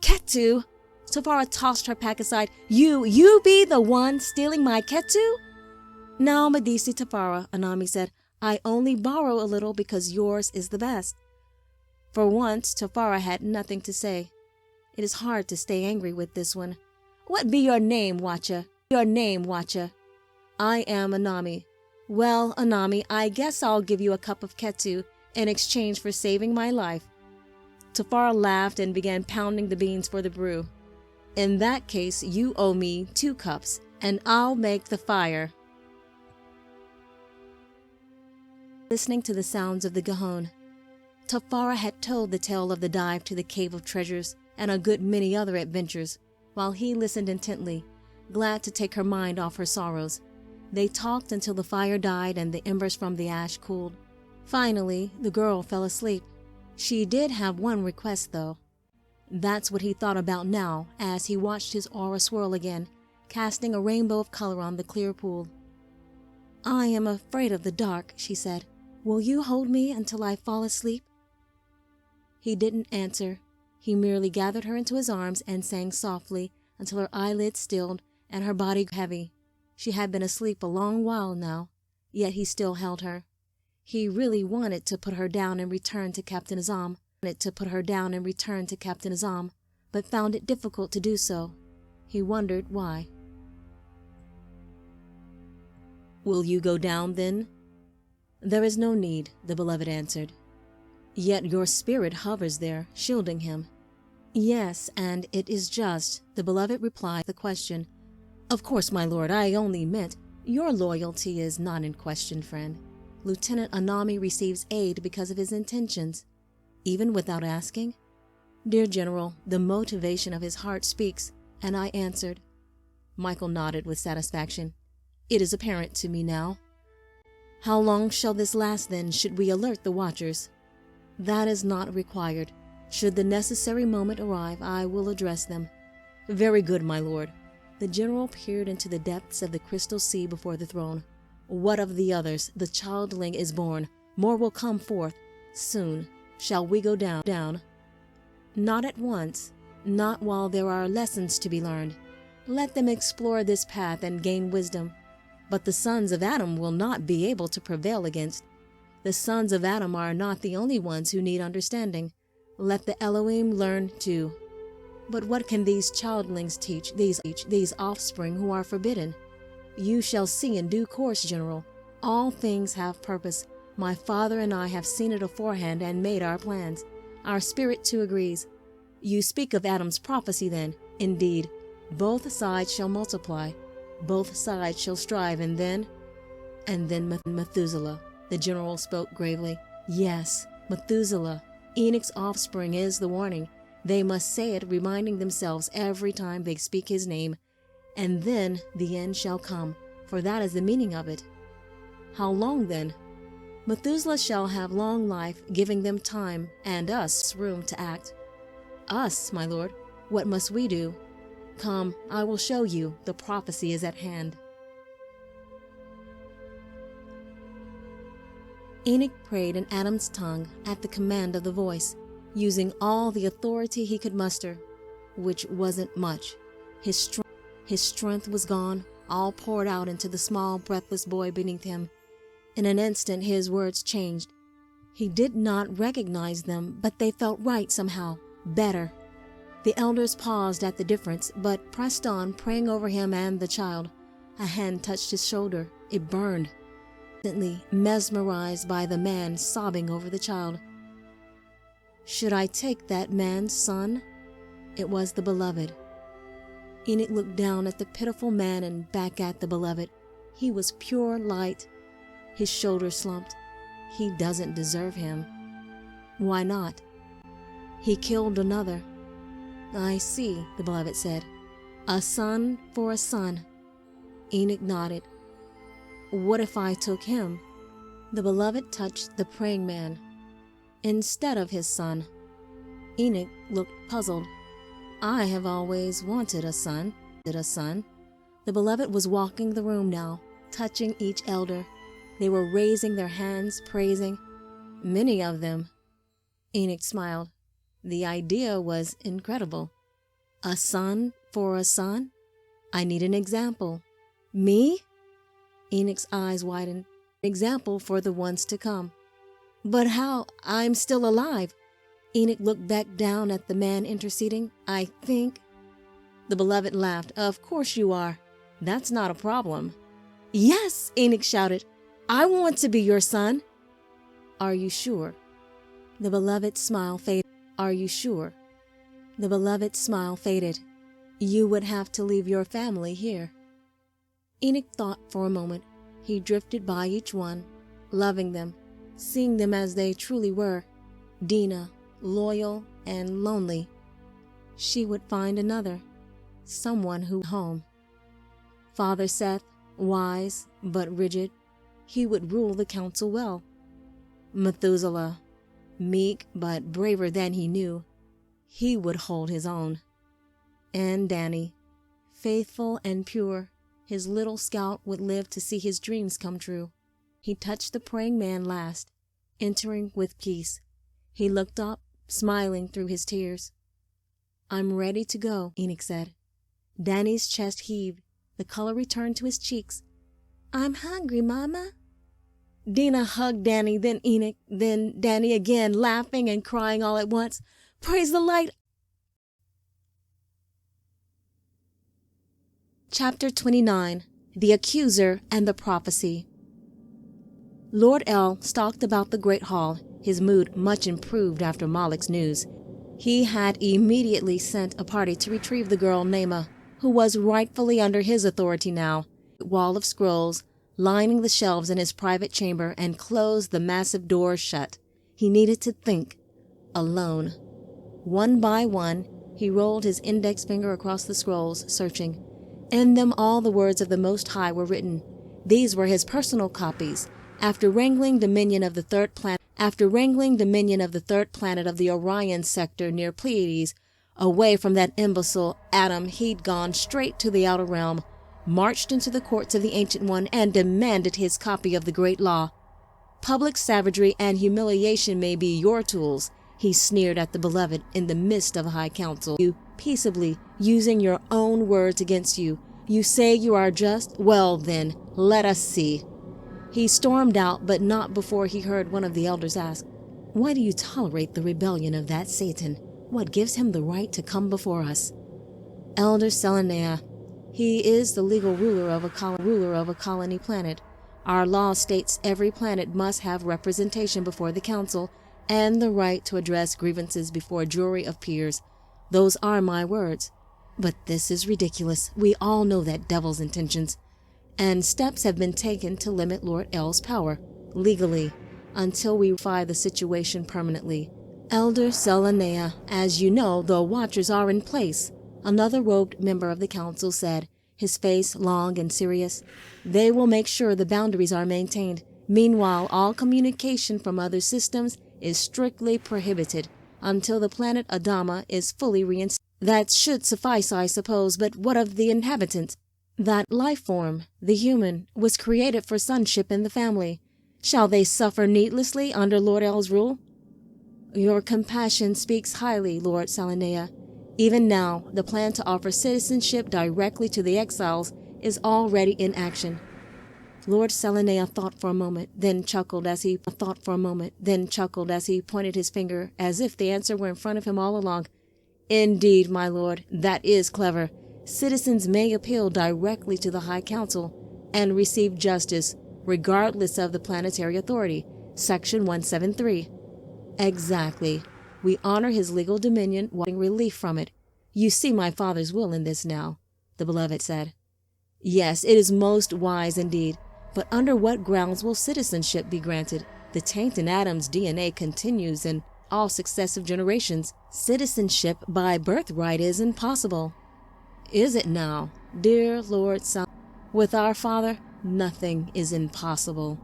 Ketu? Tafara tossed her pack aside. You be the one stealing my ketu? No, Medici Tafara, Anami said. I only borrow a little because yours is the best. For once, Tafara had nothing to say. It is hard to stay angry with this one. What be your name, Watcher? Your name, Watcher? I am Anami. Well, Anami, I guess I'll give you a cup of ketu in exchange for saving my life. Tafara laughed and began pounding the beans for the brew. In that case, you owe me 2 cups, and I'll make the fire. Listening to the sounds of the Gajon, Tafara had told the tale of the dive to the Cave of Treasures and a good many other adventures, while he listened intently, glad to take her mind off her sorrows. They talked until the fire died and the embers from the ash cooled. Finally, the girl fell asleep. She did have one request, though. That's what he thought about now as he watched his aura swirl again, casting a rainbow of color on the clear pool. I am afraid of the dark, she said. Will you hold me until I fall asleep? He didn't answer. He merely gathered her into his arms and sang softly until her eyelids stilled and her body grew heavy. She had been asleep a long while now, yet he still held her. He really wanted to put her down and return to Captain Azam, but found it difficult to do so. He wondered why. Will you go down, then? There is no need, the beloved answered. Yet your spirit hovers there, shielding him. Yes, and it is just, the beloved replied the question. Of course, my lord, I only meant, your loyalty is not in question, friend. Lieutenant Anami receives aid because of his intentions, even without asking. Dear General, the motivation of his heart speaks, and I answered. Michael nodded with satisfaction. It is apparent to me now. How long shall this last, then, should we alert the watchers? That is not required. Should the necessary moment arrive, I will address them. Very good, my lord. The general peered into the depths of the crystal sea before the throne. What of the others? The childling is born. More will come forth. Soon. Shall we go down? Not at once. Not while there are lessons to be learned. Let them explore this path and gain wisdom. But the sons of Adam will not be able to prevail against. The sons of Adam are not the only ones who need understanding. Let the Elohim learn too. But what can these childlings teach, these offspring who are forbidden? You shall see in due course, General. All things have purpose. My father and I have seen it aforehand and made our plans. Our spirit too agrees. You speak of Adam's prophecy then. Indeed. Both sides shall multiply, both sides shall strive, and then Methuselah. The general spoke gravely. Yes, Methuselah. Enoch's offspring is the warning. They must say it, reminding themselves every time they speak his name. And then the end shall come, for that is the meaning of it. How long then? Methuselah shall have long life, giving them time and us room to act. Us, my lord, what must we do? Come, I will show you, the prophecy is at hand. Enoch prayed in Adam's tongue at the command of the voice, using all the authority he could muster, which wasn't much. His strength was gone, all poured out into the small, breathless boy beneath him. In an instant his words changed. He did not recognize them, but they felt right somehow, better. The elders paused at the difference, but pressed on, praying over him and the child. A hand touched his shoulder. It burned. Instantly mesmerized by the man sobbing over the child. Should I take that man's son? It was the beloved. Enoch looked down at the pitiful man and back at the beloved. He was pure light. His shoulders slumped. He doesn't deserve him. Why not? He killed another. I see, the beloved said. A son for a son. Enoch nodded. What if I took him? The beloved touched the praying man. Instead of his son. Enoch looked puzzled. I have always wanted a son. The beloved was walking the room now, touching each elder. They were raising their hands, praising. Many of them. Enoch smiled. The idea was incredible. A son for a son? I need an example. Me? Enoch's eyes widened. Example for the ones to come. But how? I'm still alive. Enoch looked back down at the man interceding. I think. The beloved laughed. Of course you are. That's not a problem. Yes, Enoch shouted. I want to be your son. Are you sure? The beloved's smile faded. Are you sure? The beloved's smile faded. You would have to leave your family here. Enoch thought for a moment. He drifted by each one, loving them, seeing them as they truly were. Dinah, loyal and lonely. She would find another, someone who home. Father Seth, wise but rigid, he would rule the council well. Methuselah, meek but braver than he knew, he would hold his own. And Danny, faithful and pure, his little scout would live to see his dreams come true. He touched the praying man last, entering with peace. He looked up, smiling through his tears. I'm ready to go, Enoch said. Danny's chest heaved. The color returned to his cheeks. I'm hungry, Mama. Dinah hugged Danny, then Enoch, then Danny again, laughing and crying all at once. Praise the light! Chapter 29. The Accuser and the Prophecy. Lord El stalked about the great hall, his mood much improved after Moloch's news. He had immediately sent a party to retrieve the girl Naamah, who was rightfully under his authority now. A wall of scrolls lining the shelves in his private chamber and closed the massive doors shut. He needed to think. Alone. One by one, he rolled his index finger across the scrolls, searching. In them all the words of the Most High were written. These were his personal copies. After wrangling dominion of the third planet of the Orion sector near Pleiades, away from that imbecile Adam, he'd gone straight to the outer realm, marched into the courts of the Ancient One, and demanded his copy of the Great Law. Public savagery and humiliation may be your tools, he sneered at the beloved in the midst of a high council. You peaceably, using your own words against you. You say you are just? Well then, let us see. He stormed out, but not before he heard one of the elders ask, Why do you tolerate the rebellion of that Satan? What gives him the right to come before us? Elder Selenea, he is the legal ruler of a colony planet. Our law states every planet must have representation before the council and the right to address grievances before a jury of peers. Those are my words. But this is ridiculous. We all know that devil's intentions. And steps have been taken to limit Lord L's power, legally, until we rectify the situation permanently. Elder Selenea, as you know, the watchers are in place, another robed member of the council said, his face long and serious. They will make sure the boundaries are maintained. Meanwhile, all communication from other systems is strictly prohibited until the planet Adama is fully reinstated. That should suffice, I suppose, but what of the inhabitants? That life form, the human, was created for sonship in the family. Shall they suffer needlessly under Lord L's rule? Your compassion speaks highly, Lord Selenea. Even now, the plan to offer citizenship directly to the exiles is already in action. Lord Selenea thought for a moment, then chuckled as he pointed his finger, as if the answer were in front of him all along. Indeed, my lord, that is clever. Citizens may appeal directly to the High Council and receive justice, regardless of the planetary authority. Section 173. Exactly. We honor his legal dominion, wanting relief from it. You see my father's will in this now, the beloved said. Yes, it is most wise indeed. But under what grounds will citizenship be granted? The taint in Adam's DNA continues in all successive generations. Citizenship by birthright is impossible. Is it now, dear Lord Son? With our Father, nothing is impossible.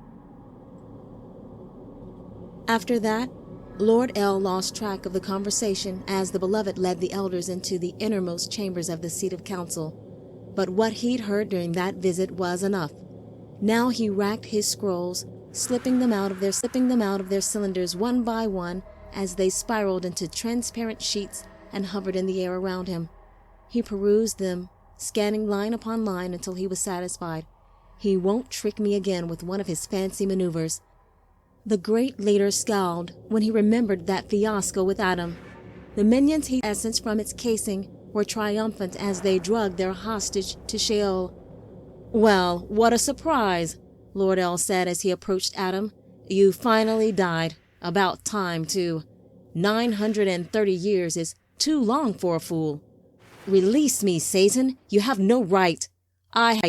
After that, Lord L lost track of the conversation as the beloved led the elders into the innermost chambers of the seat of council. But what he'd heard during that visit was enough. Now he racked his scrolls, slipping them out of their cylinders one by one as they spiraled into transparent sheets and hovered in the air around him. He perused them, scanning line upon line until he was satisfied. He won't trick me again with one of his fancy maneuvers. The great leader scowled when he remembered that fiasco with Adam. The minions he essence from its casing were triumphant as they drugged their hostage to Sheol. Well, what a surprise, Lord L said as he approached Adam. You finally died. About time, too. 930 years is too long for a fool. Release me, Satan. You have no right. I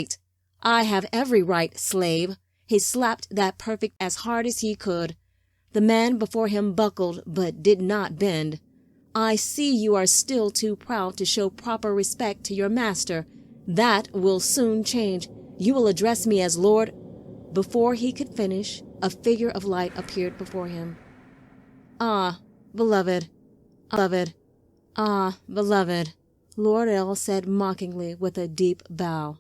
have every right, slave. He slapped that perfect as hard as he could. The man before him buckled, but did not bend. I see you are still too proud to show proper respect to your master. That will soon change. You will address me as Lord. Before he could finish, a figure of light appeared before him. Ah, beloved, beloved, Lord L said mockingly with a deep bow.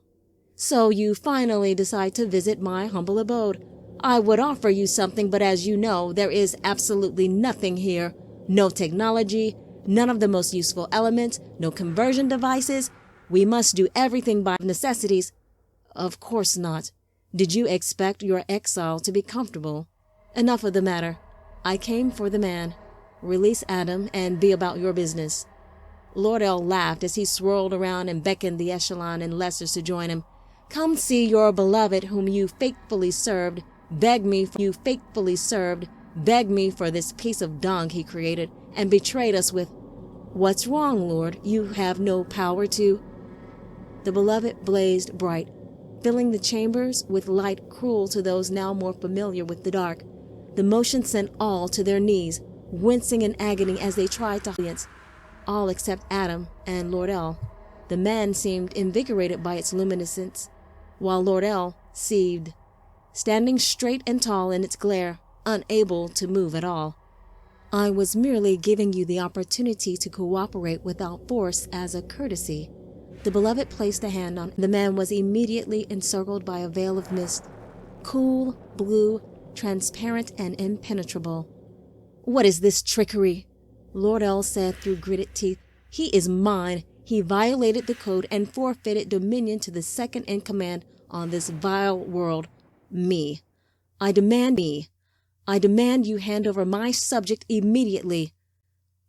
So you finally decide to visit my humble abode. I would offer you something, but as you know, there is absolutely nothing here. No technology, none of the most useful elements, no conversion devices. We must do everything by necessities. Of course not. Did you expect your exile to be comfortable? Enough of the matter. I came for the man. Release Adam and be about your business. Lord L laughed as he swirled around and beckoned the echelon and lessers to join him. Come see your beloved whom you faithfully served. Beg me for this piece of dung he created and betrayed us with. What's wrong, Lord? You have no power to... The beloved blazed bright, filling the chambers with light cruel to those now more familiar with the dark. The motion sent all to their knees, wincing in agony as they tried to audience, all except Adam and Lord L. The man seemed invigorated by its luminescence, while Lord L seethed, standing straight and tall in its glare, unable to move at all. I was merely giving you the opportunity to cooperate without force as a courtesy. The beloved placed a hand on. The man was immediately encircled by a veil of mist, cool, blue, transparent, and impenetrable. What is this trickery? Lord L said through gritted teeth. He is mine. He violated the code and forfeited dominion to the second in command on this vile world, me. I demand you hand over my subject immediately.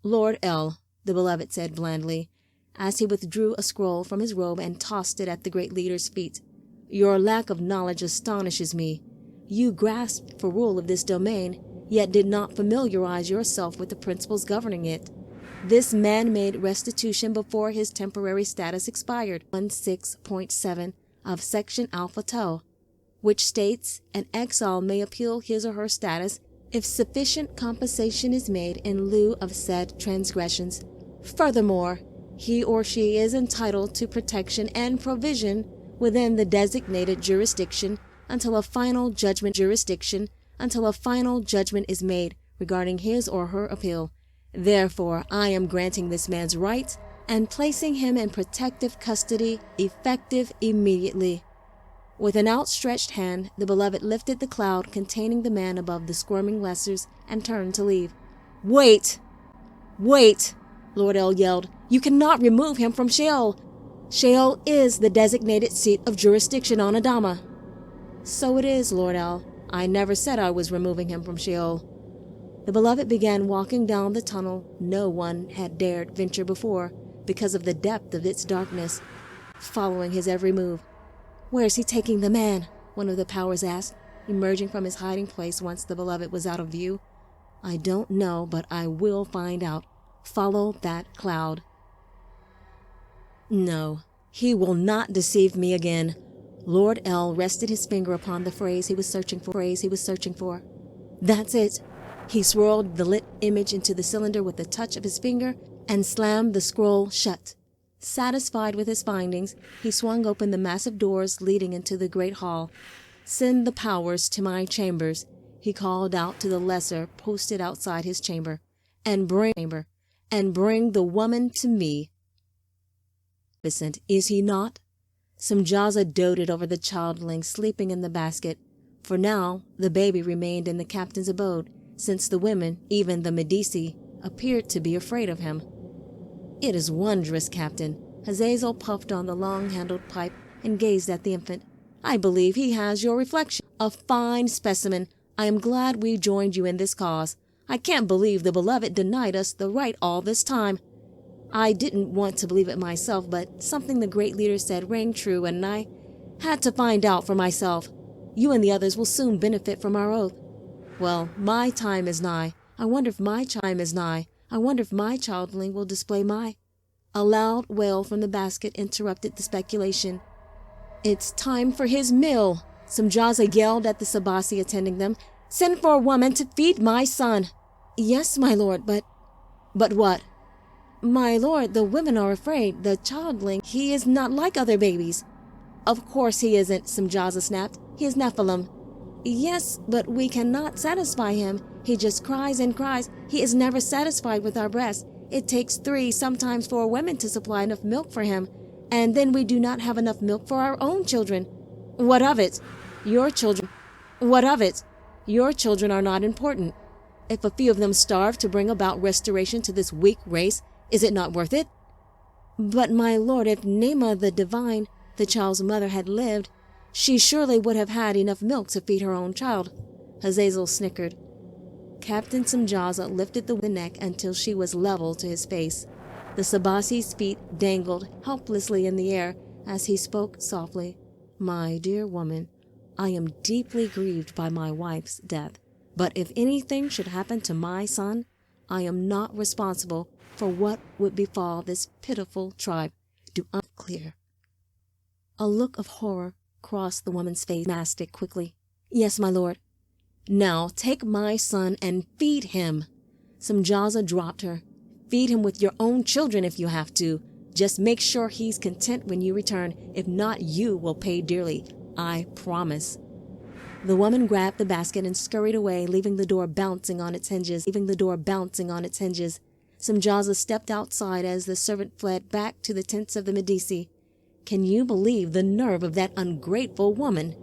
Lord L, the beloved said blandly, as he withdrew a scroll from his robe and tossed it at the great leader's feet. Your lack of knowledge astonishes me. You grasped for rule of this domain, yet did not familiarize yourself with the principles governing it. This man made restitution before his temporary status expired, 16.7 of Section Alpha Tau, which states an exile may appeal his or her status if sufficient compensation is made in lieu of said transgressions. Furthermore, he or she is entitled to protection and provision within the designated jurisdiction until a final judgment is made regarding his or her appeal. Therefore, I am granting this man's rights and placing him in protective custody, effective immediately. With an outstretched hand, the beloved lifted the cloud containing the man above the squirming lessers and turned to leave. "Wait! Wait!" Lord L yelled. "You cannot remove him from Sheol. Sheol is the designated seat of jurisdiction on Adama." "So it is, Lord L. I never said I was removing him from Sheol." The beloved began walking down the tunnel no one had dared venture before because of the depth of its darkness, following his every move. "Where is he taking the man?" one of the powers asked, emerging from his hiding place once the beloved was out of view. "I don't know, but I will find out. Follow that cloud." No, he will not deceive me again. Lord L rested his finger upon the phrase he was searching for. That's it. He swirled the lit image into the cylinder with a touch of his finger and slammed the scroll shut. Satisfied with his findings, he swung open the massive doors leading into the great hall. "Send the powers to my chambers," he called out to the lesser posted outside his chamber, and bring the woman to me. Magnificent, is he not? Samjaza doted over the childling sleeping in the basket, for now the baby remained in the captain's abode, since the women, even the Medici, appeared to be afraid of him. "It is wondrous, Captain." Hazazel puffed on the long-handled pipe and gazed at the infant. "I believe he has your reflection. A fine specimen. I am glad we joined you in this cause. I can't believe the beloved denied us the right all this time. I didn't want to believe it myself, but something the great leader said rang true, and I had to find out for myself. You and the others will soon benefit from our oath. Well, my time is nigh. I wonder if my childling will display my—" A loud wail from the basket interrupted the speculation. "It's time for his meal!" Samjaza yelled at the Sabasi attending them. "Send for a woman to feed my son." "Yes, my lord, but—" "But what?" "My lord, the women are afraid. The childling, he is not like other babies." "Of course he isn't," Samjaza snapped. "He is Nephilim." "Yes, but we cannot satisfy him. He just cries and cries. He is never satisfied with our breasts. It takes 3, sometimes 4 women to supply enough milk for him, and then we do not have enough milk for our own children." "What of it? Your children are not important. If a few of them starve to bring about restoration to this weak race, is it not worth it?" "But my lord, if Nema the Divine, the child's mother, had lived, she surely would have had enough milk to feed her own child." Hazazel snickered. Captain Samjaza lifted the neck until she was level to his face. The Sabasi's feet dangled helplessly in the air as he spoke softly. "My dear woman, I am deeply grieved by my wife's death, but if anything should happen to my son, I am not responsible for what would befall this pitiful tribe. Do I clear?" A look of horror crossed the woman's face. Mastic quickly. "Yes, my lord." "Now take my son and feed him." Samjaza dropped her. "Feed him with your own children if you have to. Just make sure he's content when you return. If not, you will pay dearly. I promise." The woman grabbed the basket and scurried away, leaving the door bouncing on its hinges. Samjaza stepped outside as the servant fled back to the tents of the Medici. "Can you believe the nerve of that ungrateful woman?"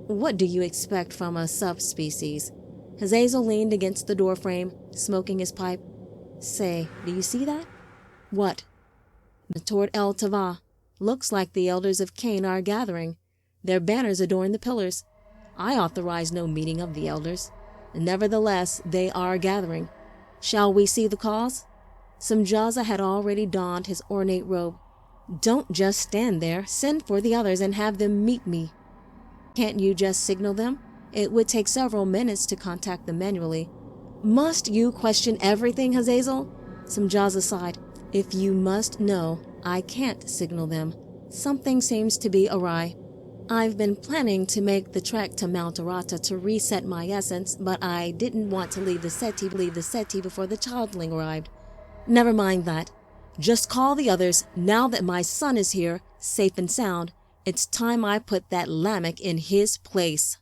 "What do you expect from a subspecies?" Hazazel leaned against the doorframe, smoking his pipe. "Say, do you see that?" "What?" "Toward El Tava. Looks like the elders of Cain are gathering. Their banners adorn the pillars. I authorize no meeting of the elders. Nevertheless, they are gathering. Shall we see the cause?" Samjaza had already donned his ornate robe. "Don't just stand there. Send for the others and have them meet me." "Can't you just signal them? It would take several minutes to contact them manually." "Must you question everything, Hazazel? Some jaws aside, if you must know, I can't signal them. Something seems to be awry. I've been planning to make the trek to Mount Arata to reset my essence, but I didn't want to leave the settee before the childling arrived. Never mind that. Just call the others. Now that my son is here, safe and sound, it's time I put that Lamech in his place.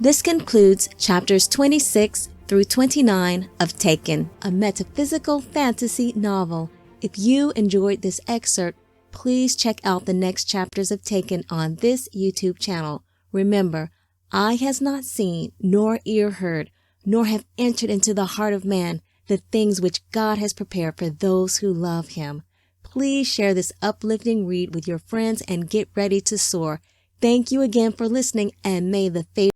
This concludes chapters 26 through 29 of Taken, a metaphysical fantasy novel. If you enjoyed this excerpt, please check out the next chapters of Taken on this YouTube channel. Remember, eye has not seen, nor ear heard, nor have entered into the heart of man the things which God has prepared for those who love him. Please share this uplifting read with your friends and get ready to soar. Thank you again for listening, and may the fate